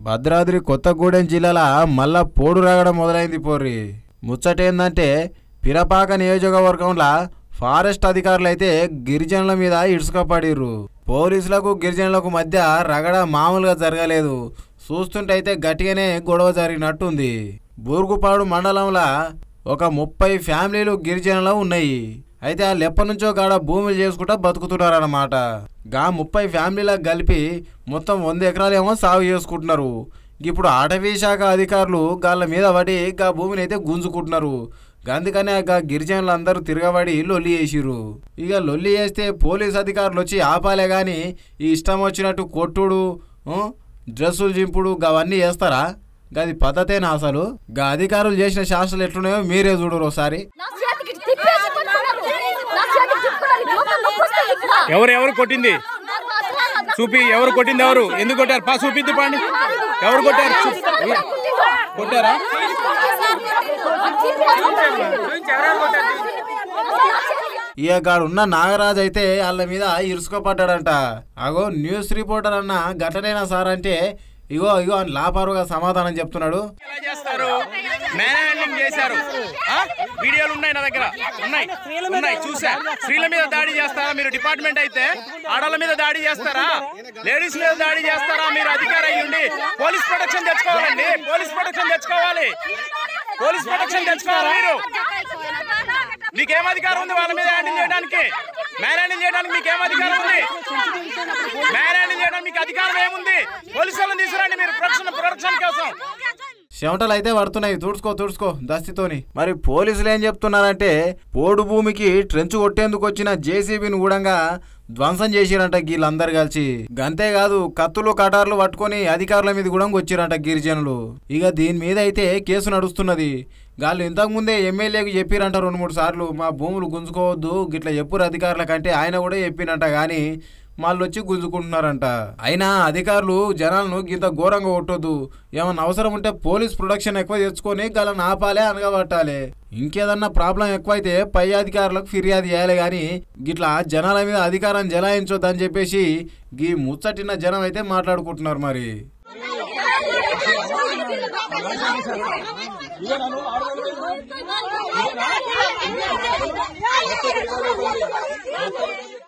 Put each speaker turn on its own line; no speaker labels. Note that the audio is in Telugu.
భద్రాద్రి కొత్తగూడెం జిల్లాల మళ్ళా పోడు రాగడం మొదలైంది పోర్రి. ముచ్చటేందంటే పిరపాక నియోజకవర్గంలో ఫారెస్ట్ అధికారులు అయితే గిరిజనుల మీద ఇడుసుకపడిర్రు. పోలీసులకు గిరిజనులకు మధ్య రగడ మామూలుగా జరగలేదు. చూస్తుంటే అయితే గట్టిగానే గొడవ జరిగినట్టుంది. బూర్గుపాడు మండలంలో ఒక 30 ఫ్యామిలీలు గిరిజనులు ఉన్నాయి. అయితే వాళ్ళు ఎప్పటి గాడ భూములు చేసుకుంటా బతుకుతున్నారన్నమాట. గా 30 ఫ్యామిలీలకు కలిపి మొత్తం 100 ఎకరాలేమో సాగు చేసుకుంటున్నారు. ఇప్పుడు అటవీ శాఖ అధికారులు గాళ్ళ మీద పడి గా భూమిని అయితే గుంజుకుంటున్నారు. అందుకనే గా గిరిజనులు అందరూ తిరగబడి లొల్లి చేసిర్రు. ఇక లొల్లి చేస్తే పోలీస్ అధికారులు వచ్చి ఆపాలే గాని ఈ ఇష్టం వచ్చినట్టు కొట్టుడు, డ్రెస్సులు చింపుడు గవన్నీ చేస్తారా? గది పద్ధతేనా అసలు? గా అధికారులు చేసిన శాస్త్రాలు ఎట్లున్నాయో మీరే చూడరు ఒకసారి.
ఎవరు కొట్టింది చూపి, ఎవరు కొట్టింది, ఎవరు ఎందుకు కొట్టారు? పా చూపిద్ది పాండి, ఎవరు కొట్టారు? కొట్టారా?
ఇయగాడున్న నాగరాజ్ అయితే వాళ్ళ మీద ఇరుసుకోపడ్డాడంట. అగో న్యూస్ రిపోర్టర్ అన్న ఘటనేనా సార్ అంటే ఇగో ఇగో అని లాపారుగా సమాధానం చెప్తున్నాడు.
వీడియోలు ఉన్నాయి నా దగ్గర, ఉన్నాయి చూసా. స్త్రీల మీద దాడి చేస్తారా మీరు? డిపార్ట్మెంట్ అయితే ఆడవాళ్ళ మీద దాడి చేస్తారా? లేడీస్ మీద దాడి చేస్తారా? మీరు అధికారి అయ్యండి పోలీస్ ప్రొటెక్షన్ తెచ్చుకోవాలండి. పోలీస్ ప్రొటెక్షన్ తెచ్చుకోవాలి. పోలీస్ ప్రొటెక్షన్ తెచ్చుకోవాలి. మీరు మీకేం అధికారం ఉంది వాళ్ళ మీద హ్యాండిల్ చేయడానికి? మ్యాన్ హ్యాండిల్ చేయడానికి మీకేం అధికారం ఉంది? మ్యాన్ హ్యాండిల్ చేయడానికి మీకు అధికారం ఏముంది? పోలీసు వాళ్ళని తీసుకురండి మీరు ప్రొటెక్షన్ కోసం.
చెమటలు అయితే పడుతున్నాయి, తుడుచుకో దస్తితోని. మరి పోలీసులు ఏం చెప్తున్నారంటే పోడు భూమికి ట్రెంచ్ కొట్టేందుకు వచ్చిన జేసీబీని కూడా ధ్వంసం చేసిరంట వీళ్ళందరు కలిసి. గంతేకాదు కత్తులు కటార్లు పట్టుకొని అధికారుల మీద కూడా వచ్చిరంట గిరిజనులు. ఇక దీని మీద అయితే కేసు నడుస్తున్నది. వాళ్ళు ఇంతకుముందే ఎమ్మెల్యేకి చెప్పిరంట 2-3 సార్లు మా భూములు గుంజుకోవద్దు గిట్లా చెప్పురు అధికారుల కంటే. ఆయన కూడా చెప్పినంట కానీ వాళ్ళు వచ్చి గుంజుకుంటున్నారంట. అయినా అధికారులు జనాలను గింత ఘోరంగా కొట్టొద్దు, ఏమన్నా అవసరం ఉంటే పోలీస్ ప్రొటెక్షన్ ఎక్కువ తెచ్చుకొని గలను ఆపాలే, అనగబట్టాలి. ఇంకేదన్నా ప్రాబ్లం ఎక్కువైతే పై అధికారులకు ఫిర్యాదు చేయాలి కానీ గిట్లా జనాల మీద అధికారం జలాయించొద్దు అని చెప్పేసి గీ ముచ్చటిన జనం అయితే మాట్లాడుకుంటున్నారు. మరి